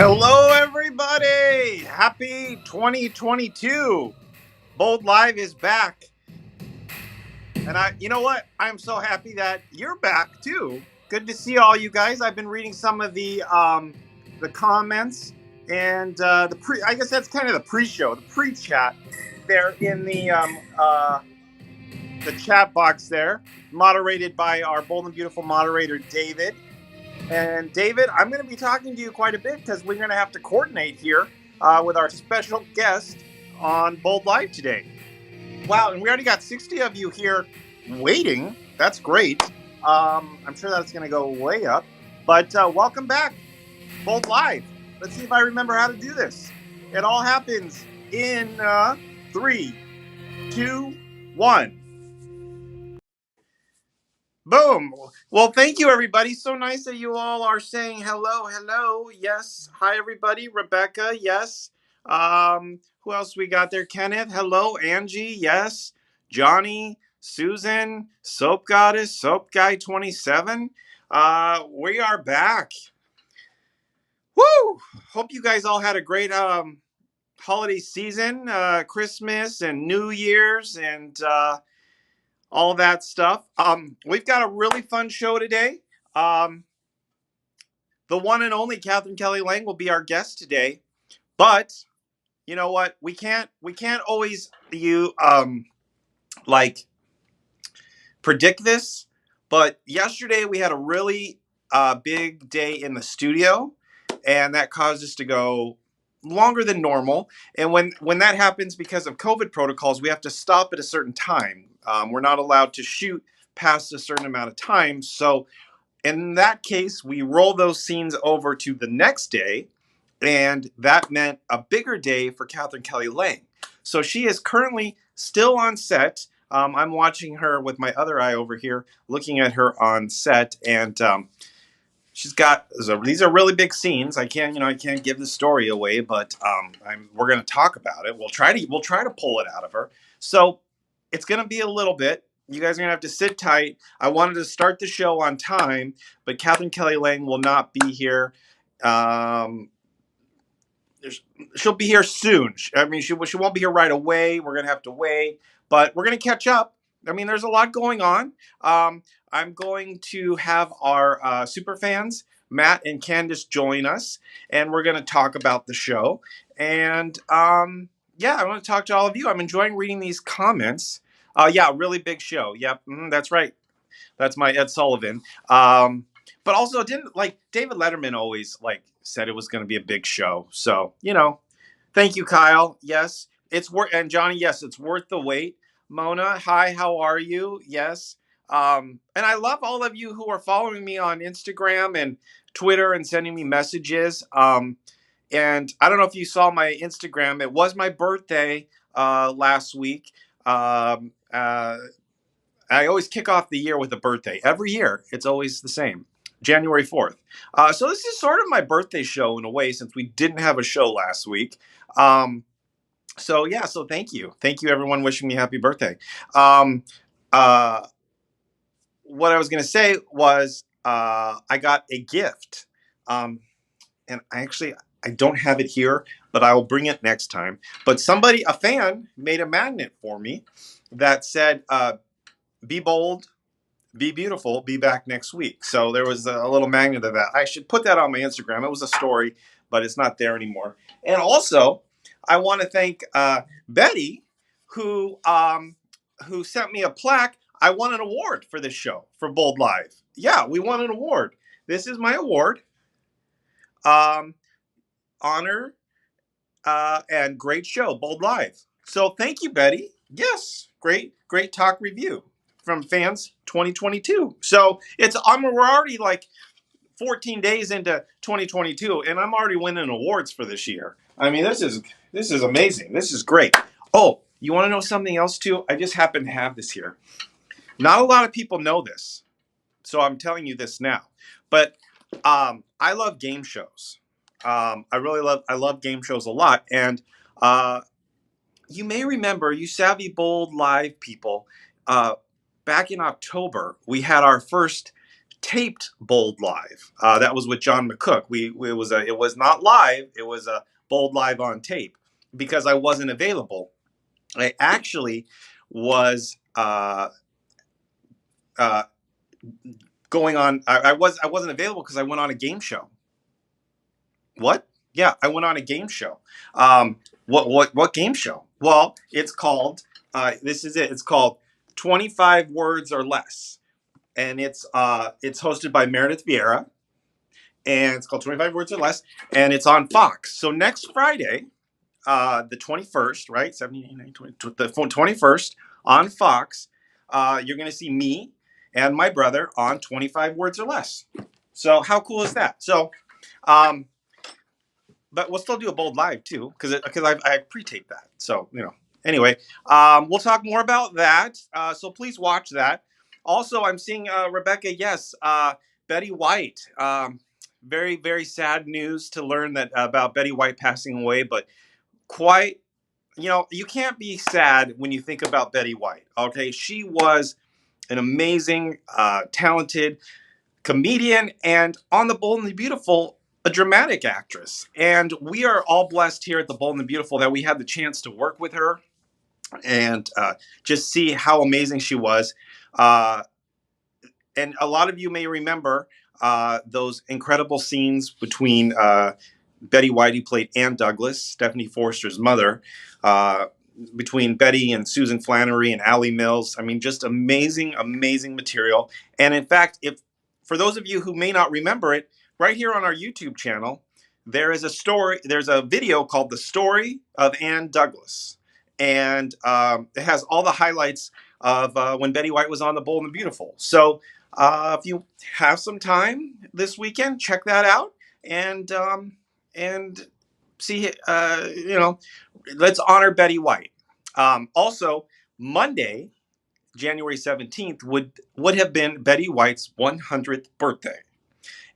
Hello, everybody. Happy 2022. Bold Live is back. And you know what? I'm so happy that you're back too. Good to see all you guys. I've been reading some of the comments and I guess that's kind of the pre-show, the pre-chat there in the chat box there, moderated by our bold and beautiful moderator David. And David, I'm going to be talking to you quite a bit because we're going to have to coordinate here with our special guest on Bold Live today. Wow, and we already got 60 of you here waiting. That's great. I'm sure that's going to go way up. But welcome back, Bold Live. Let's see if I remember how to do this. It all happens in 3, 2, 1. Boom. Well, thank you, everybody. So nice that you all are saying hello, hello. Yes. Hi, everybody. Rebecca. Yes. Who else we got there? Kenneth. Hello. Angie. Yes. Johnny. Susan. Soap Goddess. Soap Guy 27. We are back. Woo! Hope you guys all had a great holiday season, Christmas and New Year's and all that stuff. We've got a really fun show today. The one and only Katherine Kelly Lang will be our guest today. But you know what? We can't always predict this. But yesterday we had a really big day in the studio, and that caused us to go longer than normal. And when that happens because of COVID protocols, we have to stop at a certain time. We're not allowed to shoot past a certain amount of time. So in that case, we roll those scenes over to the next day, and that meant a bigger day for Katherine Kelly Lang. So she is currently still on set. I'm watching her with my other eye over here, looking at her on set, and she's got these are really big scenes. I can't give the story away, but we're going to talk about it. We'll try to pull it out of her. So it's going to be a little bit. You guys are going to have to sit tight. I wanted to start the show on time, but Katherine Kelly Lang will not be here. She'll be here soon. I mean, she won't be here right away. We're going to have to wait, but we're going to catch up. I mean, there's a lot going on. I'm going to have our super fans, Matt and Candice, join us, and we're going to talk about the show. And yeah, I want to talk to all of you. I'm enjoying reading these comments. Yeah, really big show. Yep, that's right. That's my Ed Sullivan. But also, David Letterman always said it was going to be a big show. So thank you, Kyle. Yes, it's worth, and Johnny. Yes, it's worth the wait. Mona, hi, how are you? Yes. And I love all of you who are following me on Instagram and Twitter and sending me messages. And I don't know if you saw my Instagram. It was my birthday last week. I always kick off the year with a birthday. Every year, it's always the same. January 4th. So this is sort of my birthday show in a way, since we didn't have a show last week. So thank you. Thank you, everyone, wishing me happy birthday. What I was going to say was I got a gift. And I don't have it here, but I will bring it next time. But a fan, made a magnet for me that said, be bold, be beautiful, be back next week. So there was a little magnet of that. I should put that on my Instagram. It was a story, but it's not there anymore. And also, I want to thank Betty, who sent me a plaque. I won an award for this show, for Bold Live. Yeah, we won an award. This is my award. Honor and great show, Bold Live. So thank you, Betty. Yes, great talk review from fans 2022. So we're already 14 days into 2022, and I'm already winning awards for this year. I mean, this is amazing. This is great. Oh, you want to know something else too? I just happen to have this here. Not a lot of people know this, so I'm telling you this now. But I love game shows. I love game shows a lot, and you may remember, you savvy Bold Live people, back in October, we had our first taped Bold Live. That was with John McCook. It was not live. It was a Bold Live on tape because I wasn't available. I actually was uh, going on. I wasn't available because I went on a game show. What? Yeah, I went on a game show. What game show? Well, it's called. This is it. It's called 25 Words or Less, and it's hosted by Meredith Vieira, and it's called 25 Words or Less, and it's on Fox. So next Friday, the 21st, right? 17, 18, 19, 20, the 21st on Fox, you're going to see me and my brother on 25 Words or Less. So how cool is that? So, but we'll still do a Bold Live too, because I pre-taped that. So, anyway, we'll talk more about that. So please watch that. Also, I'm seeing Rebecca. Yes, Betty White. Very, very sad news to learn that about Betty White passing away, but quite, you can't be sad when you think about Betty White. Okay, she was an amazing, talented comedian, and on The Bold and the Beautiful, a dramatic actress. And we are all blessed here at The Bold and the Beautiful that we had the chance to work with her and just see how amazing she was. And a lot of you may remember those incredible scenes between Betty White, who played Ann Douglas, Stephanie Forster's mother, between Betty and Susan Flannery and Allie Mills. I mean, just amazing, amazing material. And in fact, for those of you who may not remember it, right here on our YouTube channel, there's a video called The Story of Ann Douglas. And it has all the highlights of when Betty White was on The Bold and the Beautiful. So if you have some time this weekend, check that out and see, let's honor Betty White. Also, Monday, January 17th, would have been Betty White's 100th birthday.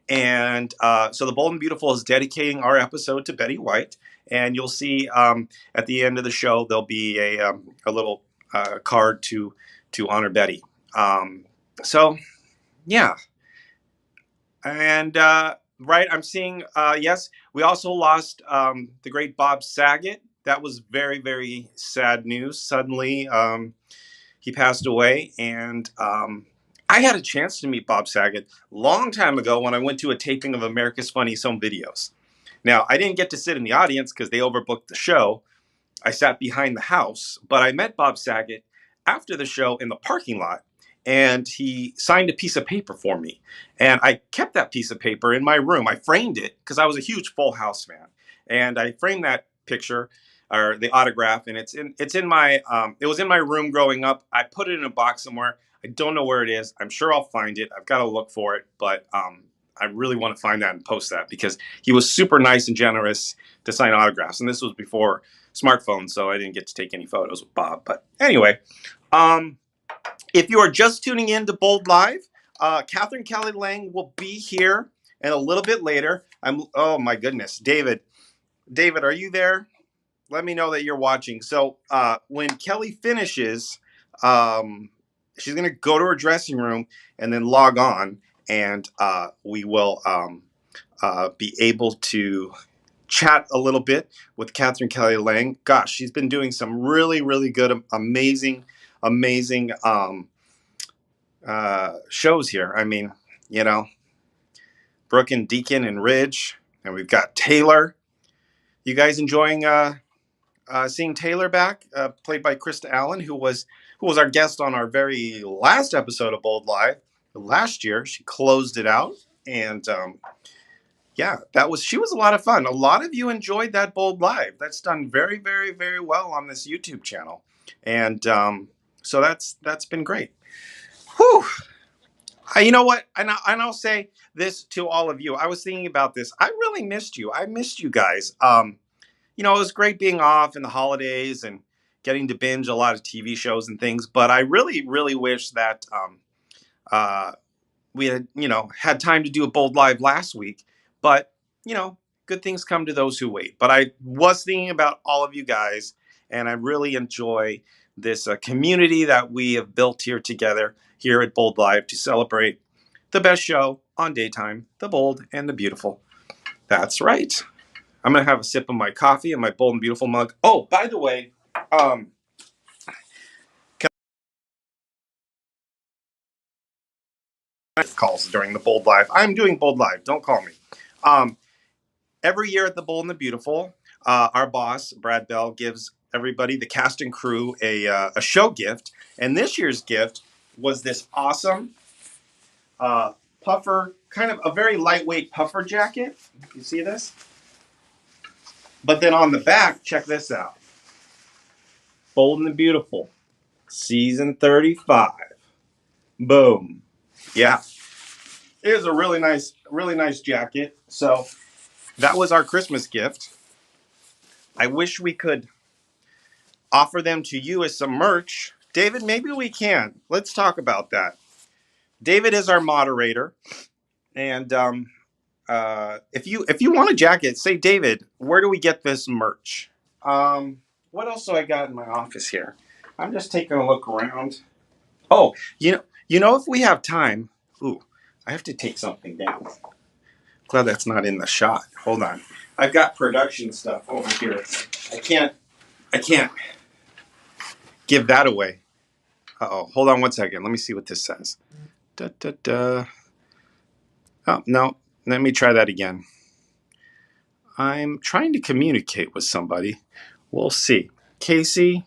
And so The Bold and Beautiful is dedicating our episode to Betty White. And you'll see at the end of the show, there'll be a little card to honor Betty. So, yeah. And, right, I'm seeing, yes, we also lost the great Bob Saget. That was very, very sad news. Suddenly, he passed away. And I had a chance to meet Bob Saget a long time ago when I went to a taping of America's Funniest Home Videos. Now, I didn't get to sit in the audience because they overbooked the show. I sat behind the house, but I met Bob Saget after the show in the parking lot, and he signed a piece of paper for me. And I kept that piece of paper in my room. I framed it because I was a huge Full House fan. And I framed that picture, or the autograph, and it was in my room growing up. I put it in a box somewhere. I don't know where it is. I'm sure I'll find it. I've got to look for it, but I really want to find that and post that because he was super nice and generous to sign autographs. And this was before smartphones, so I didn't get to take any photos with Bob. But anyway, if you are just tuning in to Bold Live, Katherine Kelly Lang will be here and a little bit later. Oh my goodness, David, are you there? Let me know that you're watching. So when Kelly finishes, she's going to go to her dressing room and then log on, and we will be able to chat a little bit with Katherine Kelly Lang. Gosh, she's been doing some really, really good, amazing shows here. I mean, Brooke and Deacon and Ridge, and we've got Taylor. You guys enjoying seeing Taylor back, played by Krista Allen, who was our guest on our very last episode of Bold Live last year. She closed it out, and she was a lot of fun. A lot of you enjoyed that Bold Live. That's done very, very, very well on this YouTube channel, and so that's been great. Whew. You know what? And I'll say this to all of you. I was thinking about this. I really missed you. I missed you guys. It was great being off in the holidays and getting to binge a lot of TV shows and things. But I really, really wish that we had time to do a Bold Live last week. But, good things come to those who wait. But I was thinking about all of you guys, and I really enjoy this community that we have built here together here at Bold Live to celebrate the best show on daytime, the bold and the beautiful. That's right. I'm going to have a sip of my coffee in my bold and beautiful mug. Oh, by the way, um, calls during the bold live. I'm doing bold live. Don't call me. Um, every year at the Bold and the Beautiful, our boss Brad Bell gives everybody, the cast and crew, a show gift, and this year's gift was this awesome puffer, kind of a very lightweight puffer jacket. You see this? But then on the back, check this out: Bold and the Beautiful, season 35. Boom. Yeah, it is a really nice jacket. So that was our Christmas gift. I wish we could offer them to you as some merch. David, maybe we can. Let's talk about that. David is our moderator, and if you want a jacket, say, David, where do we get this merch? What else do I got in my office here? I'm just taking a look around. Oh, if we have time. Ooh, I have to take something down. Glad that's not in the shot. Hold on. I've got production stuff over here. I can't give that away. Uh-oh. Hold on one second. Let me see what this says. Da, da, da. Oh, no. Let me try that again. I'm trying to communicate with somebody. We'll see. Casey,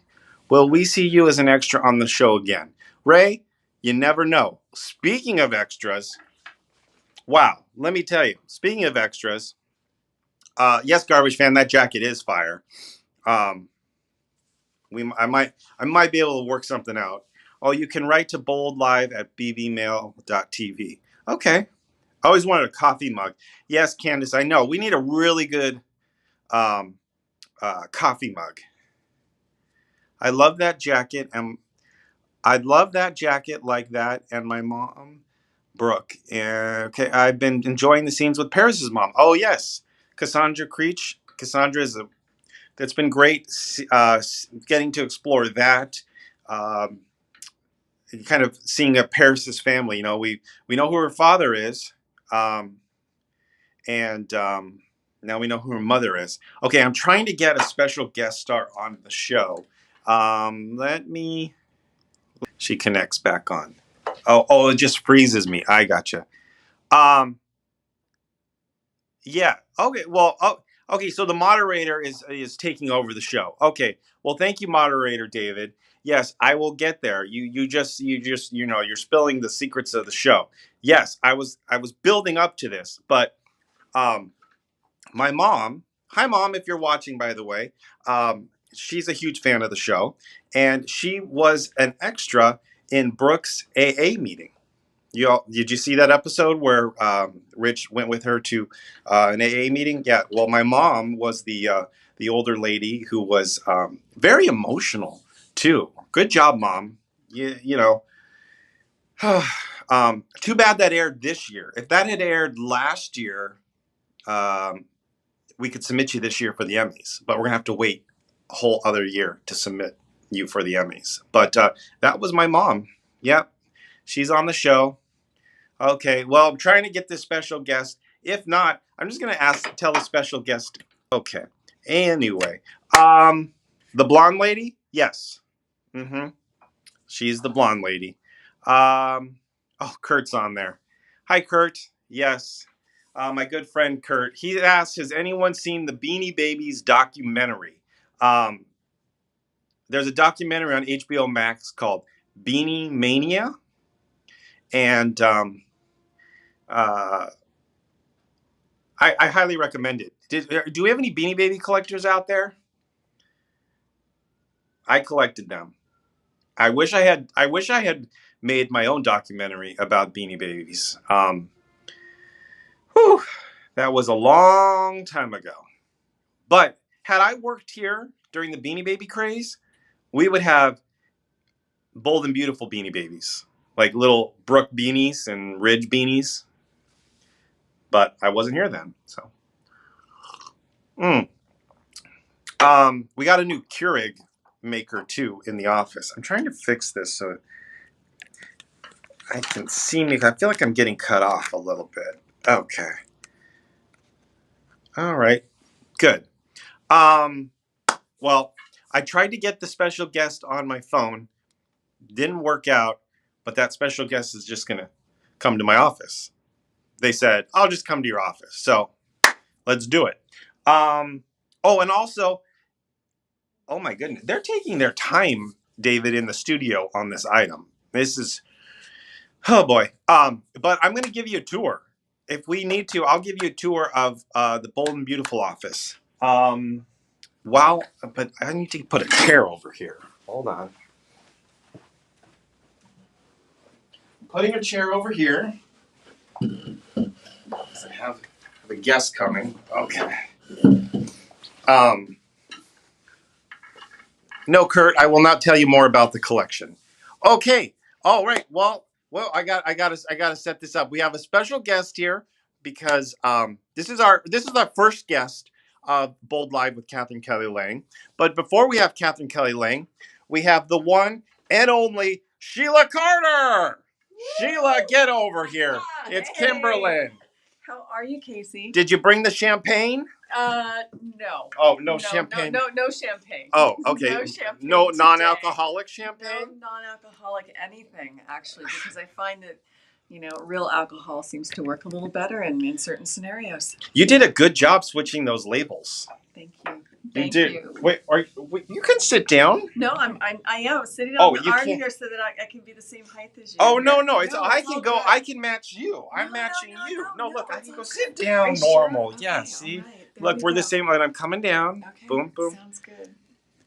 will we see you as an extra on the show again? Ray, you never know. Speaking of extras, wow, let me tell you. Speaking of extras, yes, Garbage Fan, that jacket is fire. Um, I might be able to work something out. Oh, you can write to boldlive at bbmail.tv. Okay. I always wanted a coffee mug. Yes, Candice, I know. We need a really good um, coffee mug. I love that jacket, and I'd love that jacket like that. And my mom, Brooke. Okay, I've been enjoying the scenes with Paris's mom. Oh yes, Cassandra Creech. Cassandra is that's been great. Getting to explore that. Um, kind of seeing a Paris's family. We know who her father is. Um, and now we know who her mother is. Okay, I'm trying to get a special guest star on the show. Let me. She connects back on. Oh, it just freezes me. I gotcha. Um, yeah. Okay. Well. Okay. So the moderator is taking over the show. Okay. Well, thank you, moderator David. Yes, I will get there. You just you're spilling the secrets of the show. Yes, I was building up to this, but um, my mom, hi mom, if you're watching, by the way, she's a huge fan of the show, and she was an extra in Brooke's AA meeting. Did you see that episode where Rich went with her to an AA meeting? Yeah. Well, my mom was the older lady who was very emotional too. Good job, mom. You know. Too bad that aired this year. If that had aired last year, um, we could submit you this year for the Emmys, but we're gonna have to wait a whole other year to submit you for the Emmys. But that was my mom. Yep, she's on the show. Okay, well, I'm trying to get this special guest. If not, I'm just gonna tell the special guest. Okay. Anyway, the blonde lady. Yes. Mm-hmm. She's the blonde lady. Oh, Kurt's on there. Hi, Kurt. Yes. My good friend Kurt. He asked, has anyone seen the Beanie Babies documentary? Um, there's a documentary on HBO Max called Beanie Mania. And uh, I highly recommend it. Do we have any Beanie Baby collectors out there? I collected them. I wish I had made my own documentary about Beanie Babies. Whew, that was a long time ago. But had I worked here during the Beanie Baby craze, we would have bold and beautiful Beanie Babies, like little Brooke beanies and Ridge beanies. But I wasn't here then, so. We got a new Keurig maker too in the office. I'm trying to fix this so I can see me. I feel like I'm getting cut off a little bit. Okay. All right. Good. Well, I tried to get the special guest on my phone. Didn't work out, but that special guest is just going to come to my office. They said, I'll just come to your office. So let's do it. And also, oh my goodness, they're taking their time, David, in the studio on this item. This is, oh boy. But I'm going to give you a tour. If we need to, I'll give you a tour of the Bold and Beautiful office. But I need to put a chair over here. Hold on. Putting a chair over here. I have a guest coming. Okay. No, Kurt, I will not tell you more about the collection. Okay. All right. Well, I gotta set this up. We have a special guest here because this is our first guest of Bold Live with Katherine Kelly Lang. But before we have Katherine Kelly Lang, we have the one and only Sheila Carter. Woo! Sheila, get over here. It's Kimberlin. How are you, Casey? Did you bring the champagne? No. Oh, no champagne. No champagne. Oh, okay. No champagne. No non-alcoholic champagne? No non-alcoholic anything, actually, because I find that, real alcohol seems to work a little better in certain scenarios. You did a good job switching those labels. Thank you. You did. Wait, you can sit down. No, I am sitting on the arm here so that I can be the same height as you. Oh no! I can go. Good. I can match you. I'm matching you. No, look, I can go sit down normal. Sure? Yeah. Okay, see, right. Look, we're the same. I'm coming down. Okay. Boom, boom. Sounds good.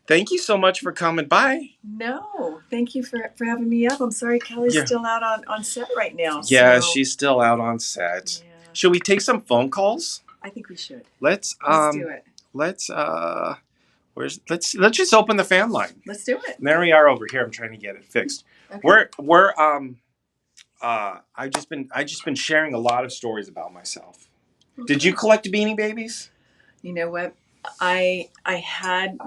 Thank you so much for coming by. No, thank you for having me up. I'm sorry Kelly's still out on set right now. Yeah, she's still out on set. Yeah. Should we take some phone calls? I think we should. Let's do it. Let's just open the fan line. Let's do it. There we are over here. I'm trying to get it fixed. Okay. I've just been sharing a lot of stories about myself. Okay. Did you collect Beanie Babies? You know what? I had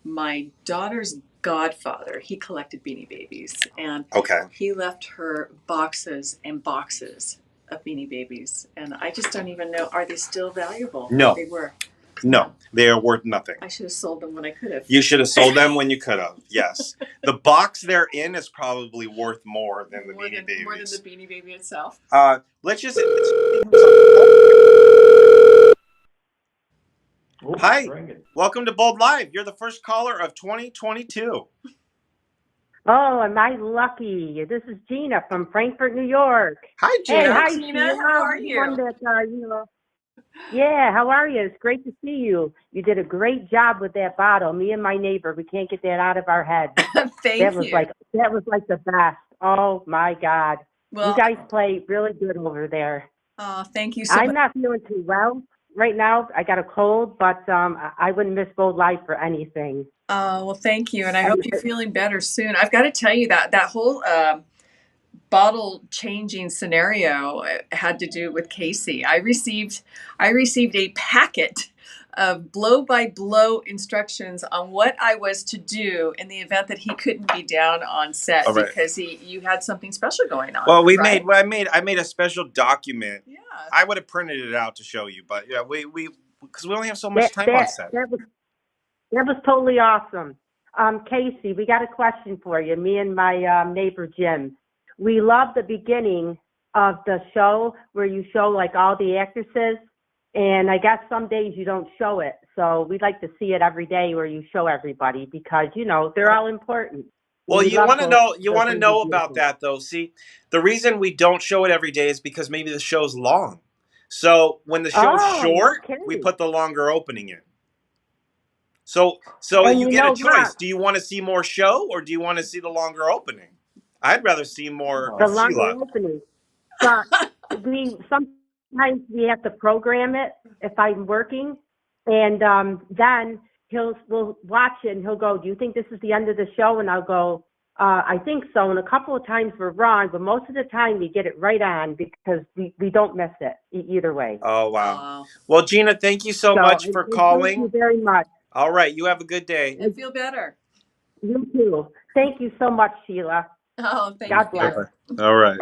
my daughter's godfather. He collected Beanie Babies, and he left her boxes and boxes of Beanie Babies, and I just don't even know. Are they still valuable? No, they were. No, they are worth nothing. I should have sold them when I could have. You should have sold them when you could have. Yes, the box they're in is probably worth more than the Beanie Babies. More than the Beanie Baby itself. Let's just. Hi, welcome to Bold Live. You're the first caller of 2022. Oh, am I lucky? This is Gina from Frankfort, New York. Hi, Gina. Hey, hi, Gina. How are you? Yeah, how are you? It's great to see you. You did a great job with that bottle. Me and my neighbor, we can't get that out of our head. Thank you. That was like the best. Oh my God. Well, you guys play really good over there. Oh, thank you so much. I'm not feeling too well right now. I got a cold, but I wouldn't miss Bold Life for anything. Oh, well, thank you. And I hope you're feeling better soon. I've got to tell you that whole bottle changing scenario had to do with Casey. I received a packet of blow-by-blow instructions on what I was to do in the event that he couldn't be down on set because you had something special going on. Well, I made a special document. Yeah. I would have printed it out to show you, but yeah, we because we only have so much time on set. That was totally awesome. Casey, we got a question for you. Me and my neighbor Jim. We love the beginning of the show where you show like all the actresses, and I guess some days you don't show it. So we'd like to see it every day where you show everybody because they're all important. Well, you want to know about that though. See, the reason we don't show it every day is because maybe the show's long. So when the show's short, we put the longer opening in. So you get a choice. Do you want to see more show or do you want to see the longer opening? I'd rather see more the longer opening. But sometimes we have to program it if I'm working, and then we'll watch it and he'll go, "Do you think this is the end of the show?" And I'll go, "I think so." And a couple of times we're wrong, but most of the time we get it right on because we don't miss it either way. Oh wow! Well, Gina, thank you so much for calling. Thank you very much. All right, you have a good day. And feel better. You too. Thank you so much, Sheila. Oh, thank God you. bless. All right.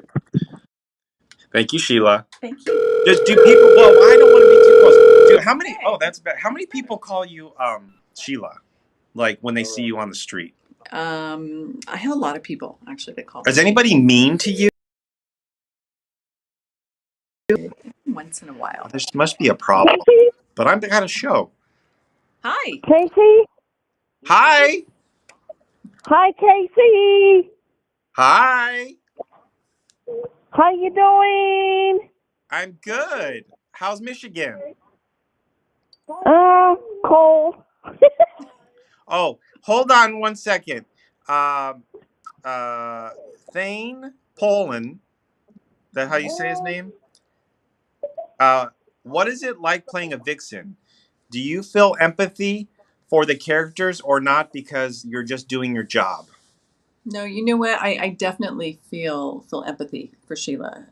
Thank you, Sheila. Thank you. Just do people? Well, I don't want to be too close. Dude, how many? Okay. Oh, that's bad. How many people call you Sheila? Like when they see you on the street? I have a lot of people actually that call Is me anybody mean to you? once in a while. There must be a problem. Casey? But I'm got a show. Hi. Casey? Hi. Hi, Casey. Hi. How you doing? I'm good. How's Michigan? Cold. Oh, hold on one second. Thane Poland. That how you say his name? What is it like playing a vixen? Do you feel empathy for the characters or not because you're just doing your job? No, you know what? I definitely feel empathy for Sheila.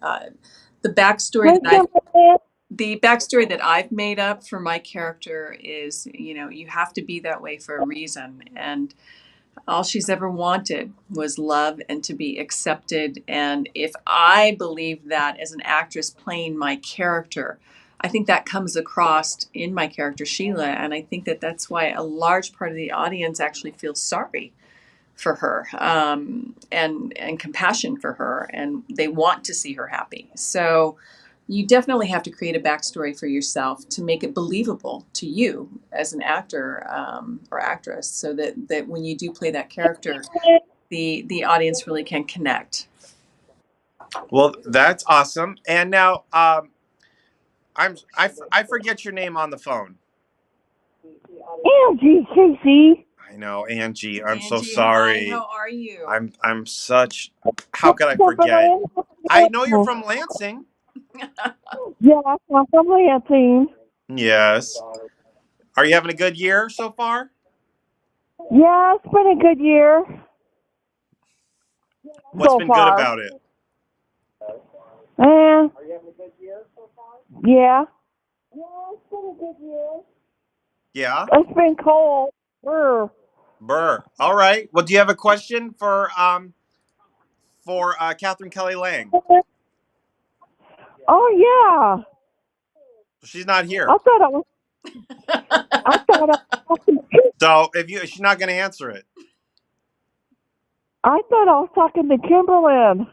The backstory that I've made up for my character is, you have to be that way for a reason. And all she's ever wanted was love and to be accepted. And if I believe that as an actress playing my character, I think that comes across in my character, Sheila. And I think that that's why a large part of the audience actually feels sorry for her, and compassion for her, and they want to see her happy. So you definitely have to create a backstory for yourself to make it believable to you as an actor, or actress, so that when you do play that character, the audience really can connect. Well, that's awesome. And now, I forget your name on the phone. Angie, Casey. I know, Angie. I'm so Angie, sorry. hi, how are you? I'm such. How could I forget? I know you're from Lansing. Yeah, I'm from Lansing. Yes. Are you having a good year so far? Yeah, it's been a good year. What's so been far. good about it? Are you having a good year so far? Yeah. Yeah, it's been a good year. Yeah. It's been cold. Burr. All right. Well, do you have a question for Katherine Kelly Lang? Oh yeah. She's not here. I thought I was. So she's not going to answer it. I thought I was talking to Kimberlin.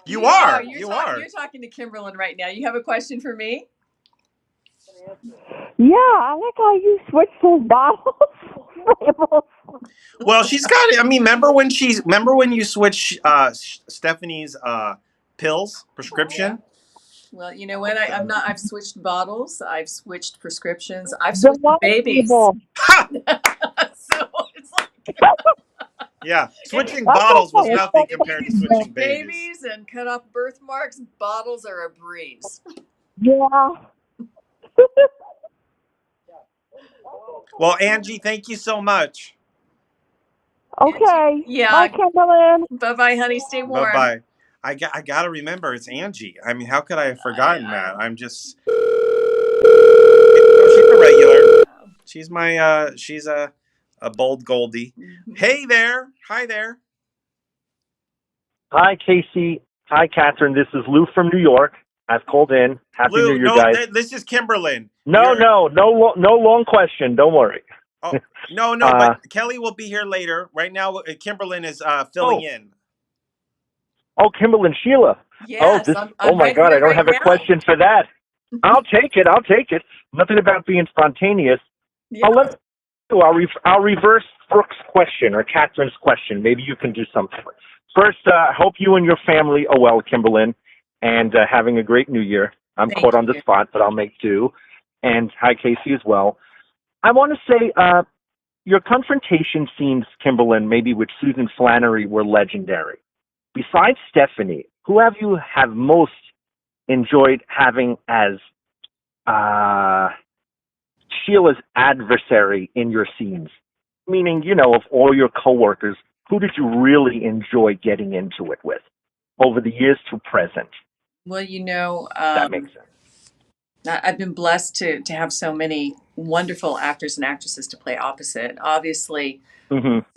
You are. You're You You're talking to Kimberlin right now. You have a question for me? Yeah, I like how you switch those bottles. Well, she's got it. I mean, remember when you switched Stephanie's pills prescription? Well, you know what? I've switched bottles. I've switched prescriptions. I've switched babies. So it's like. Yeah, switching bottles was nothing compared to switching babies. And cut off birthmarks. Bottles are a breeze. Yeah. Well, Angie, thank you so much. Okay. Yeah. Bye, Kimberlin. Bye-bye, honey. Stay warm. Bye-bye. I got to remember it's Angie. I mean, how could I have forgotten that? I'm just she's a regular. She's my she's a bold Goldie. Mm-hmm. Hey there. Hi there. Hi, Casey. Hi, Catherine. This is Lou from New York. I've called in. Happy New Year, guys. This is Kimberlin. No long question. Don't worry. Oh, no, but Kelly will be here later. Right now, Kimberlin is filling in. Oh, Kimberlin, Sheila. Yes, oh my God, I don't have a question for that. I'll take it. Nothing about being spontaneous. Yeah. I'll reverse Brooke's question or Catherine's question. Maybe you can do something. First, hope you and your family are well, Kimberlin, and having a great New Year. I'm caught on the spot, but I'll make do. And hi, Casey, as well. I want to say your confrontation scenes, Kimberlin, maybe with Susan Flannery, were legendary. Besides Stephanie, who have you most enjoyed having as Sheila's adversary in your scenes? Meaning, of all your coworkers, who did you really enjoy getting into it with over the years to present? Well, that makes sense. I've been blessed to have so many wonderful actors and actresses to play opposite. Obviously,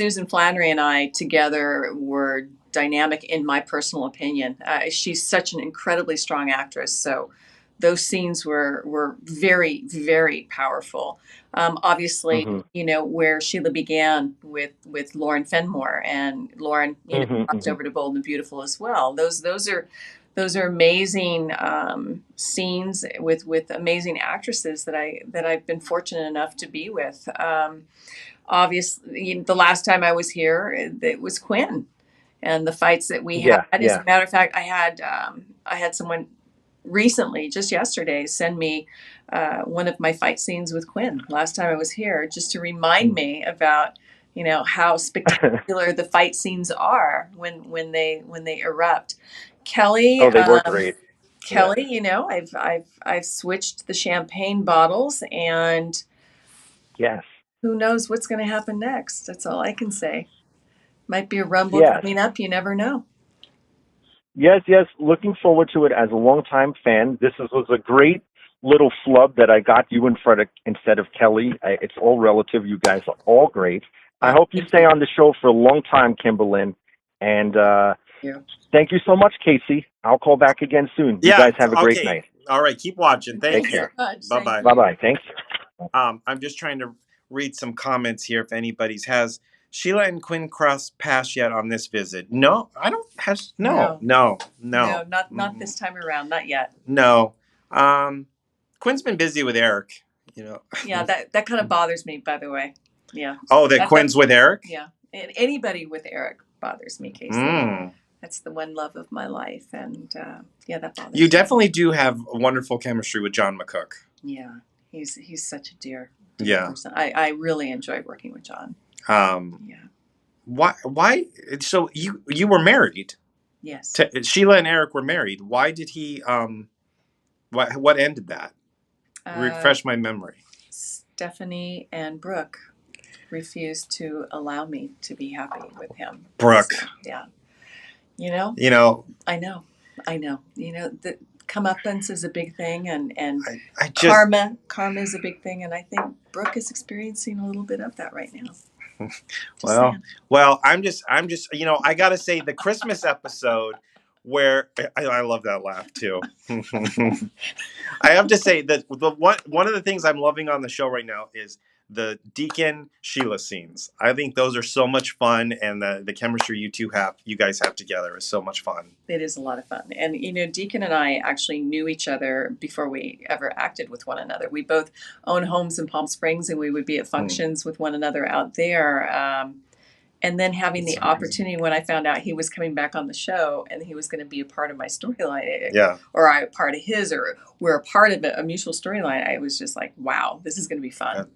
Susan Flannery and I together were dynamic in my personal opinion. She's such an incredibly strong actress. So those scenes were very, very powerful. Obviously, where Sheila began with Lauren Fenmore, and Lauren, crossed over to Bold and Beautiful as well. Those are amazing scenes with amazing actresses that I've been fortunate enough to be with. Obviously, the last time I was here, it was Quinn, and the fights that we had. As a matter of fact, I had someone recently, just yesterday, send me one of my fight scenes with Quinn last time I was here, just to remind me about how spectacular the fight scenes are when they erupt. Kelly, oh, they were great. Kelly, I've switched the champagne bottles, and yes, who knows what's going to happen next? That's all I can say. Might be a rumble coming up. You never know. Yes. Looking forward to it as a longtime fan. This was a great little flub that I got you instead of Kelly. It's all relative. You guys are all great. I hope you stay on the show for a long time, Kimberlin. And thank you so much, Casey. I'll call back again soon. You guys have a great night. All right. Keep watching. Thank you. Bye-bye. Bye-bye. Thanks. I'm just trying to read some comments here if anybody's has. Sheila and Quinn crossed paths yet on this visit? No, I don't have. No, not this time around. Not yet. No. Quinn's been busy with Eric, Yeah, that kind of bothers me, by the way. Yeah. Oh, Quinn's with Eric? Yeah. And anybody with Eric bothers me, Casey. That's the one love of my life. And that bothers me. You definitely do have a wonderful chemistry with John McCook. Yeah. He's such a dear person. I really enjoy working with John. Why? So you were married? Yes. Sheila and Eric were married. Why did he? What ended that? Refresh my memory. Stephanie and Brooke refused to allow me to be happy with him. Brooke. So, yeah. I know. The comeuppance is a big thing, and karma is a big thing, and I think Brooke is experiencing a little bit of that right now. Well, I'm just, I gotta say the Christmas episode where I love that laugh too. I have to say that one of the things I'm loving on the show right now is the Deacon Sheila scenes. I think those are so much fun, and the chemistry you guys have together is so much fun. It is a lot of fun. And Deacon and I actually knew each other before we ever acted with one another. We both own homes in Palm Springs, and we would be at functions with one another out there. And then having the opportunity, when I found out he was coming back on the show and he was going to be a part of my storyline, or I a part of his, or we're a part of a mutual storyline, I was just like, wow, this is going to be fun.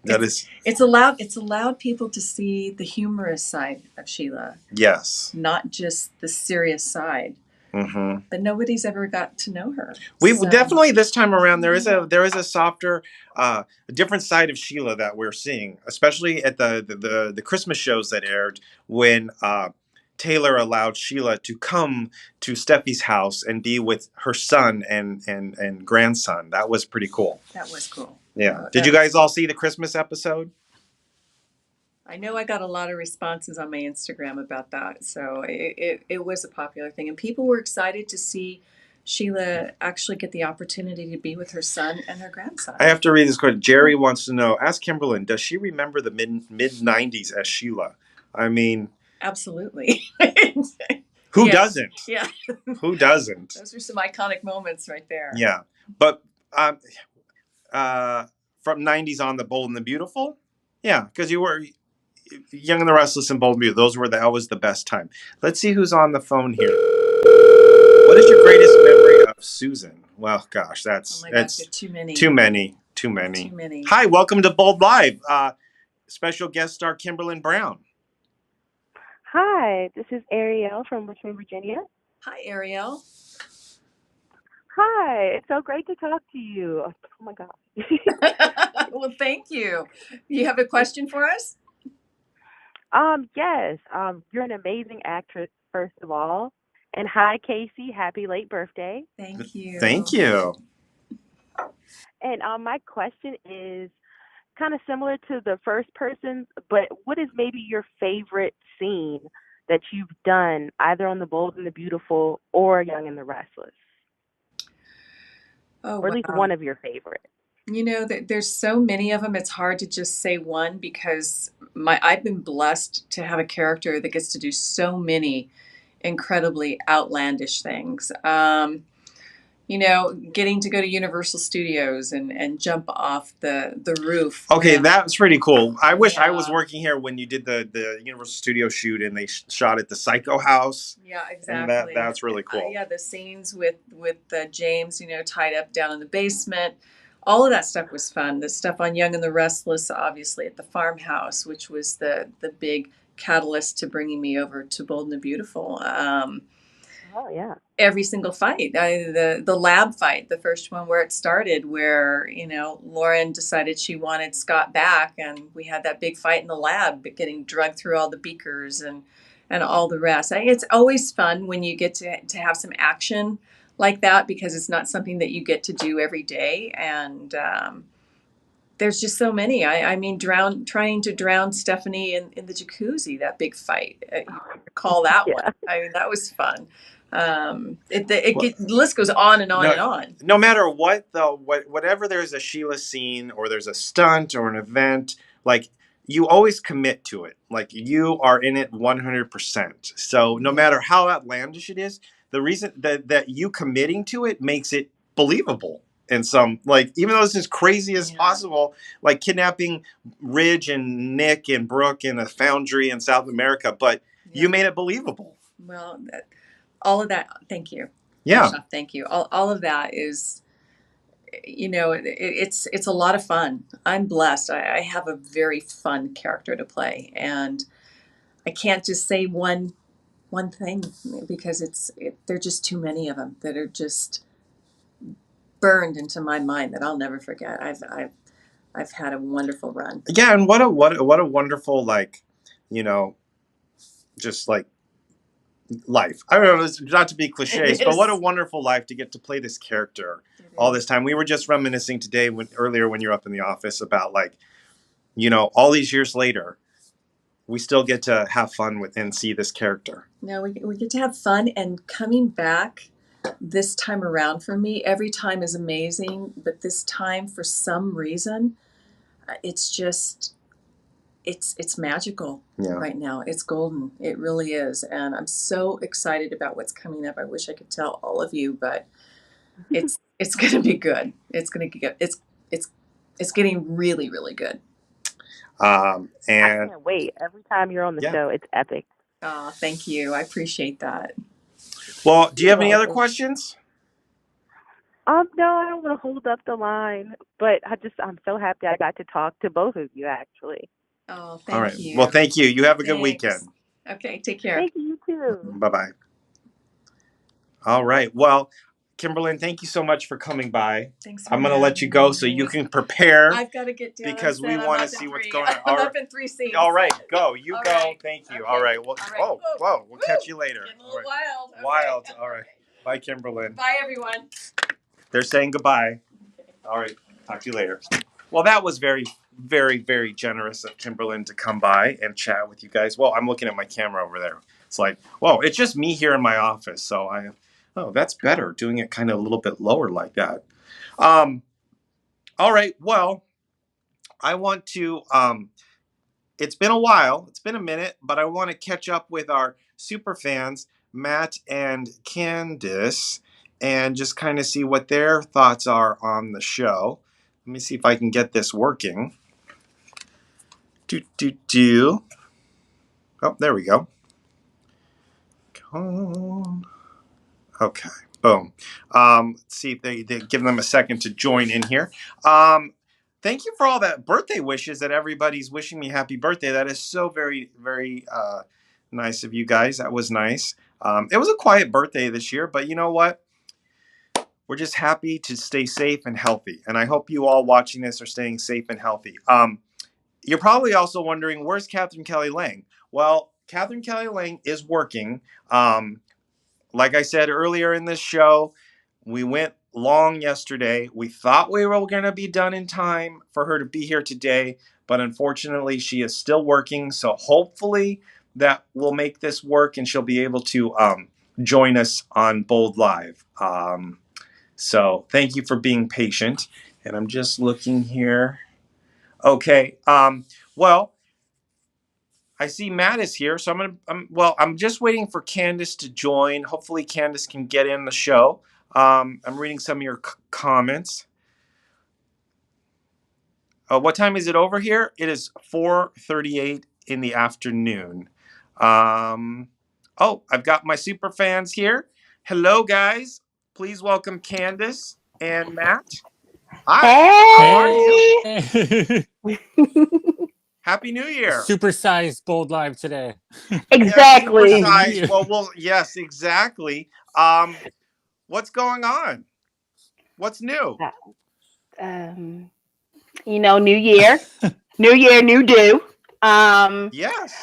It's allowed people to see the humorous side of Sheila. Yes. Not just the serious side. Mm-hmm. But nobody's ever got to know her. We definitely this time around there is a softer, a different side of Sheila that we're seeing, especially at the Christmas shows that aired when Taylor allowed Sheila to come to Steffi's house and be with her son and grandson. That was pretty cool. That was cool. Yeah. Did you guys all see the Christmas episode? I know I got a lot of responses on my Instagram about that. So it was a popular thing. And people were excited to see Sheila actually get the opportunity to be with her son and her grandson. I have to read this question. Jerry wants to know, ask Kimberlin, does she remember the mid-90s as Sheila? I mean... Absolutely. Who doesn't? Yeah. Who doesn't? Those are some iconic moments right there. Yeah. But from 90s on, the Bold and the Beautiful? Yeah, because you were... Young and the Restless and Bold and Beautiful. That was the best time. Let's see who's on the phone here. What is your greatest memory of Susan? Well, gosh, that's too many. Too many. Hi, welcome to Bold Live. Special guest star Kimberlin Brown. Hi, this is Ariel from Richmond, Virginia. Hi, Ariel. Hi, it's so great to talk to you. Oh my God. Well, thank you. You have a question for us? Yes. You're an amazing actress, first of all. And hi, Casey. Happy late birthday. Thank you. Thank you. And my question is kind of similar to the first person's, but what is maybe your favorite scene that you've done either on The Bold and the Beautiful or Young and the Restless? Oh, or at least wow. one of your favorites. There's so many of them. It's hard to just say one because I've been blessed to have a character that gets to do so many incredibly outlandish things. Getting to go to Universal Studios and jump off the roof. Okay, that's pretty cool. I wish I was Yeah. working here when you did the Universal Studio shoot and they shot at the Psycho House. Yeah, exactly. And that's really cool. Yeah, the scenes with James, tied up down in the basement. All of that stuff was fun. The stuff on Young and the Restless, obviously at the farmhouse, which was the big catalyst to bringing me over to Bold and the Beautiful. Oh yeah. Every single fight, the lab fight, the first one where it started, where Lauren decided she wanted Scott back, and we had that big fight in the lab, getting drugged through all the beakers and all the rest. It's always fun when you get to have some action like that, because it's not something that you get to do every day, and there's just so many. I mean, trying to drown Stephanie in the jacuzzi, that big fight. You recall that one? I mean, that was fun. The list goes on and on and on. No matter what, though, whatever there's a Sheila scene or there's a stunt or an event, like you always commit to it. Like you are in it 100%. So no matter how outlandish it is, the reason that you committing to it makes it believable. And some, like, even though it's as crazy as possible, like kidnapping Ridge and Nick and Brooke in a foundry in South America, but you made it believable. Well, all of that, thank you. Yeah. Thank you. All of that is, it's a lot of fun. I'm blessed. I have a very fun character to play, and I can't just say one thing because there are just too many of them that are just burned into my mind that I'll never forget. I've had a wonderful run. Yeah, and what a wonderful, like, just like life. I don't know, not to be cliches, but what a wonderful life to get to play this character all this time. We were just reminiscing today earlier when you're up in the office about, like, all these years later, we still get to have fun with and see this character. No, we get to have fun, and coming back this time around for me, every time is amazing, but this time for some reason, it's just it's magical right now. It's golden. It really is. And I'm so excited about what's coming up. I wish I could tell all of you, but it's going to be good. It's going to get it's getting really, really good. And I can't wait. Every time you're on the show, it's epic. Oh, thank you. I appreciate that. Well, do you have any other questions? No, I don't want to hold up the line, but I'm so happy I got to talk to both of you, actually. Oh, thank you. Well, thank you. You have a good weekend. Okay, take care. Thank you, too. Bye-bye. All right. Well, Kimberlin, thank you so much for coming by. Thanks. I'm going to let you go so you can prepare. I've got to get down because we want to see what's going on. I'm up in 3 scenes. All right, go. You go. Right. Thank you. Okay. All right. Well, whoa. We'll catch you later. Getting a little wild. Okay. Wild. All right. Bye, Kimberlin. Bye, everyone. They're saying goodbye. All right. Talk to you later. Well, that was very, very, very generous of Kimberlin to come by and chat with you guys. Well, I'm looking at my camera over there. It's like, whoa, it's just me here in my office. So that's better, doing it kind of a little bit lower like that. All right. Well, I want to, it's been a while. It's been a minute, but I want to catch up with our super fans, Matt and Candice, and just kind of see what their thoughts are on the show. Let me see if I can get this working. Oh, there we go. Come on. Okay, boom. Let's see if they give them a second to join in here. Thank you for all that birthday wishes that everybody's wishing me happy birthday. That is so very, very nice of you guys. That was nice. It was a quiet birthday this year, but you know what? We're just happy to stay safe and healthy. And I hope you all watching this are staying safe and healthy. You're probably also wondering, where's Katherine Kelly Lang? Well, Katherine Kelly Lang is working. Like I said earlier in this show, we went long yesterday. We thought we were going to be done in time for her to be here today, but unfortunately she is still working. So hopefully that will make this work and she'll be able to join us on Bold Live. So thank you for being patient. And I'm just looking here. Okay. Well, I see Matt is here, so I'm just waiting for Candice to join. Hopefully Candice can get in the show. I'm reading some of your comments. What time is it over here? It is 4:38 in the afternoon. I've got my super fans here. Hello, guys. Please welcome Candice and Matt. Hi. Hey. How are you? Happy New Year. Supersized Bold Live today. Exactly. Yeah, supersized. Well, yes, exactly. What's going on? What's new? New year. New year, new do. Yes.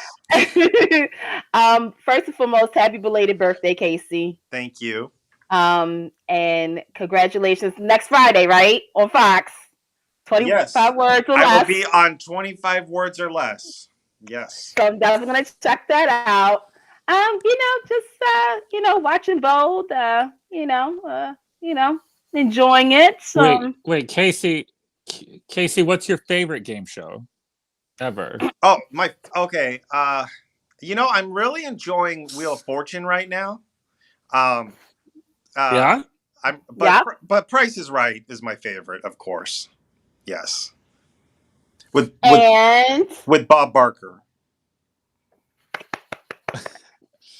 First and foremost, happy belated birthday, Casey. Thank you. And congratulations. Next Friday, right? On Fox. 25 words or less. I will be on 25 words or less. Yes. So I'm definitely gonna check that out. Watching Bold, enjoying it. So Wait, Casey, what's your favorite game show ever? Oh, okay. I'm really enjoying Wheel of Fortune right now. Yeah? But Price is Right is my favorite, of course. Yes. With Bob Barker.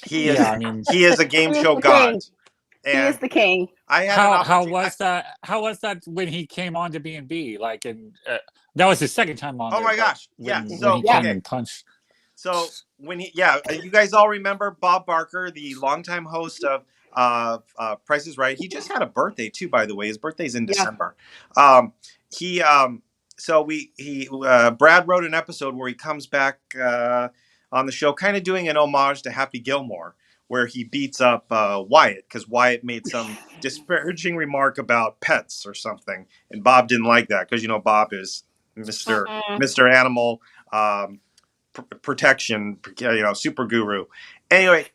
He is a game show god. He is the king. How was that when he came on to B&B? That was his second time on. Oh my gosh! Yeah. When he came and punched. So you guys all remember Bob Barker, the longtime host of Price is Right. He just had a birthday too, by the way. His birthday's in December. Brad wrote an episode where he comes back on the show, kind of doing an homage to Happy Gilmore, where he beats up Wyatt because Wyatt made some disparaging remark about pets or something, and Bob didn't like that because Bob is Mr. Animal Protection, super guru. Anyway,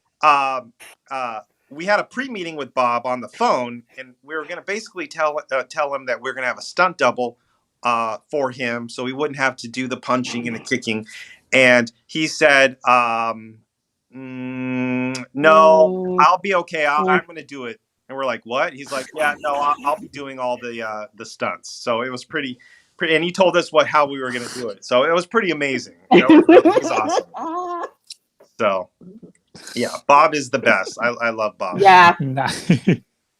we had a pre-meeting with Bob on the phone, and we were going to basically tell him that we're going to have a stunt double for him, so he wouldn't have to do the punching and the kicking. And he said, "No, I'll be okay. I'm going to do it." And we're like, "What?" He's like, "Yeah, no, I'll be doing all the stunts." So it was pretty, and he told us how we were going to do it. So it was pretty amazing. It was awesome. So. Yeah, Bob is the best. I love Bob. Yeah,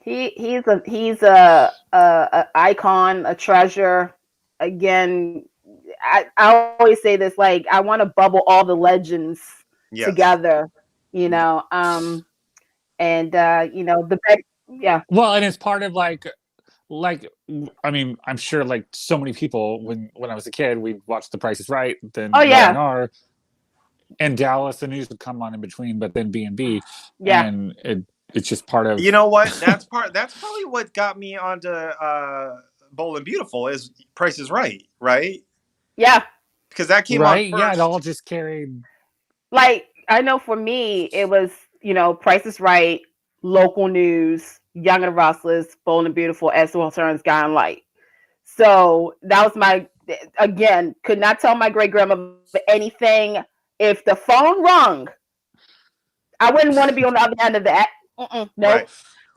he's a icon, a treasure. Again, I always say this: I want to bubble all the legends together. The best. Yeah. Well, and it's part of I'm sure so many people when I was a kid, we'd watch The Price is Right. Then R&R. And Dallas, the news would come on in between, but then B&B, and it's just part of. You know what? That's probably what got me onto Bold and Beautiful is Price is Right, right? Yeah, because that came on first. Yeah, it all just carried. I know for me, it was Price is Right, local news, Young and the Restless, Bold and Beautiful, As the World Turns, Guiding Light. So that was could not tell my great grandmother anything. If the phone rung, I wouldn't want to be on the other end of that. No. Right.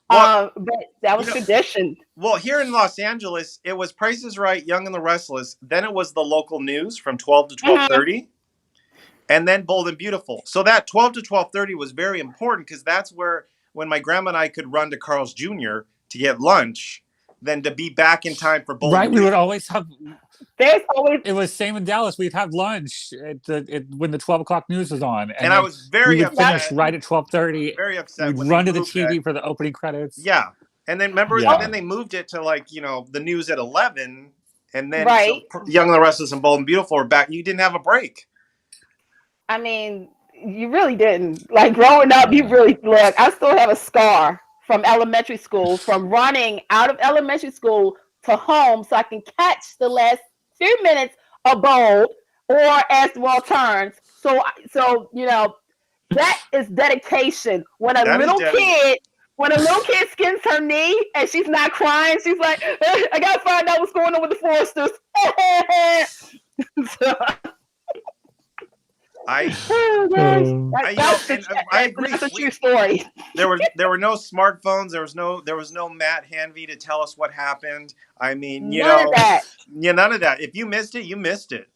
But that was tradition. Well, here in Los Angeles, it was Price is Right, Young and the Restless. Then it was the local news from 12 to 12:30. And then Bold and Beautiful. So that 12 to 12:30 was very important because that's when my grandma and I could run to Carl's Jr. to get lunch, then to be back in time for Bold and Beautiful. We would always have... It was same in Dallas. We'd have lunch when the 12 o'clock news was on, and I was very upset. Finish right at 12:30. Very upset. We'd run to the TV for the opening credits. Yeah, and then then they moved it to the news at 11, and then Young and the Restless and Bold and Beautiful were back. You didn't have a break. I mean, you really didn't. Growing up, you really I still have a scar from elementary school, from running out of elementary school to home so I can catch the last few minutes of Bold or As the World Turns. So that is dedication. When a little kid skins her knee and she's not crying, she's like, I gotta find out what's going on with the Foresters. I agree. That's a true story. There were no smartphones. There was no Matt Hanvey to tell us what happened. I mean, none of that. Yeah, none of that. If you missed it, you missed it.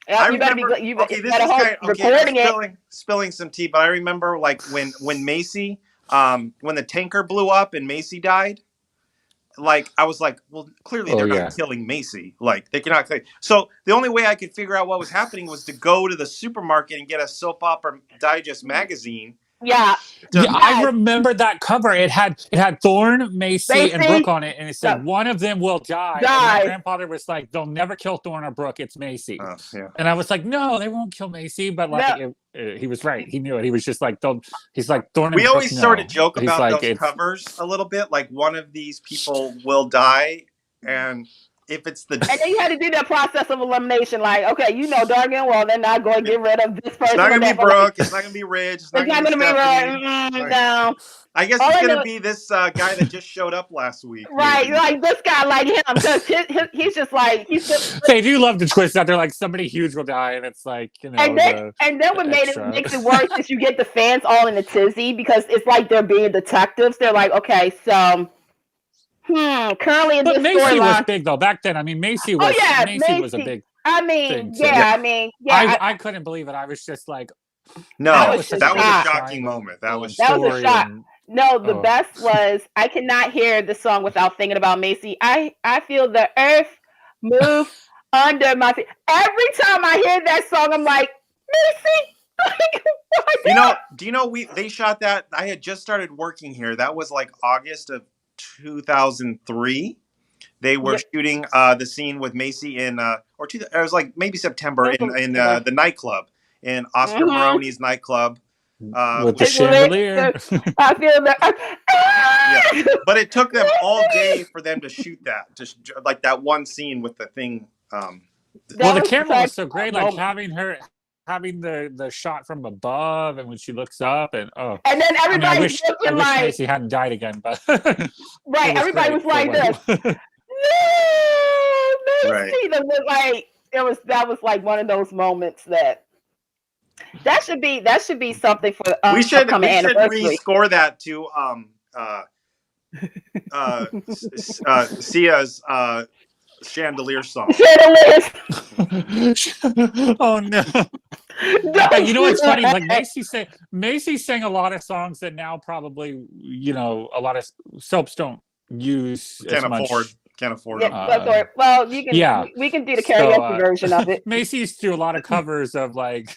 Yeah, spilling some tea, but I remember like when Macy, when the tanker blew up and Macy died. Like, I was like, well, clearly they're not killing Macy. Like, they cannot kill. So the only way I could figure out what was happening was to go to the supermarket and get a soap opera digest magazine. Yeah. I remember that cover. It had Thorne, Macy, and Brooke on it, and it said one of them will die. And my grandfather was like, "They'll never kill Thorne or Brooke. It's Macy." And I was like, "No, they won't kill Macy." But like, he was right. He knew it. He was just like, he's like Thorne. We always sort of joke about those covers a little bit. Like, one of these people will die, and if it's the... And then you had to do that process of elimination. Like, okay, darn and well, they're not going to get rid of this person. It's not going to be Brooke. It's not going to be Ridge. It's not going to be Brooke. No. I guess it's going to be this guy that just showed up last week. Right, like this guy, like him, because he's just like... They do love to twist out there, like somebody huge will die, and it's like, And then what makes it worse is you get the fans all in a tizzy, because it's like they're being detectives. They're like, okay, so... currently in this Macy storyline was big though back then. I mean, Macy was was a big. thing. I couldn't believe it. I was just like, that was a shocking moment. That was a shock. No, the best was I cannot hear the song without thinking about Macy. I feel the earth move under my feet. Every time I hear that song, I'm like, Macy. Do you know they shot that? I had just started working here. That was like August of 2003. They were shooting the scene with Macy in it was like maybe September in the nightclub in Oscar Maroney's nightclub with the chandelier. I feel that. But it took them all day for them to shoot that, just like that one scene with the thing. Well, the camera was so great, like having the shot from above, and when she looks up, and then everybody's I wish Macy hadn't died again, but right, everybody was like this. No, Macy. Like that was like one of those moments that should be something for we should rescore that to Sia's chandelier song. Oh no. You know what's funny? Like Macy sang a lot of songs that now probably a lot of soaps don't use. Can't afford. Yeah, well, you can. We can do the karaoke version of it. Macy's do a lot of covers of like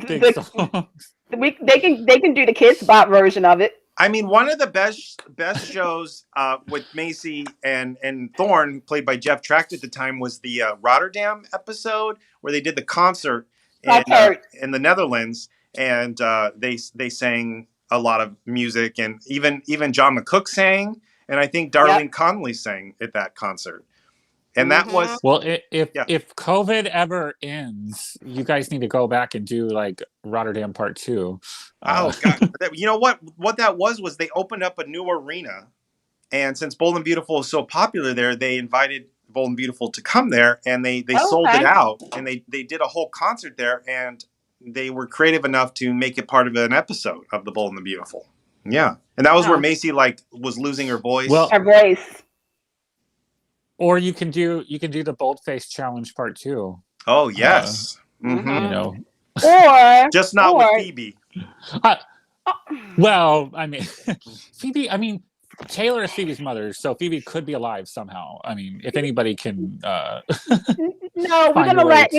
big songs. They can do the Kids Bop version of it. I mean, one of the best shows with Macy and Thorne, played by Jeff Tracht at the time, was the Rotterdam episode where they did the concert in the Netherlands, and they sang a lot of music, and even John McCook sang, and I think Darlene Connolly sang at that concert. And that was if COVID ever ends, you guys need to go back and do like Rotterdam Part 2. Oh God! You know what that was they opened up a new arena, and since Bold and Beautiful is so popular there, they invited Bold and Beautiful to come there, and they sold it out, and they did a whole concert there, and they were creative enough to make it part of an episode of the Bold and the Beautiful. Yeah, and that was where Macy was losing her voice. Well, her voice. Or you can do the Boldface Challenge Part 2. Oh yes, Or just not with Phoebe. Well, I mean, Phoebe. I mean, Taylor is Phoebe's mother, so Phoebe could be alive somehow. I mean, if anybody can. No, we're gonna let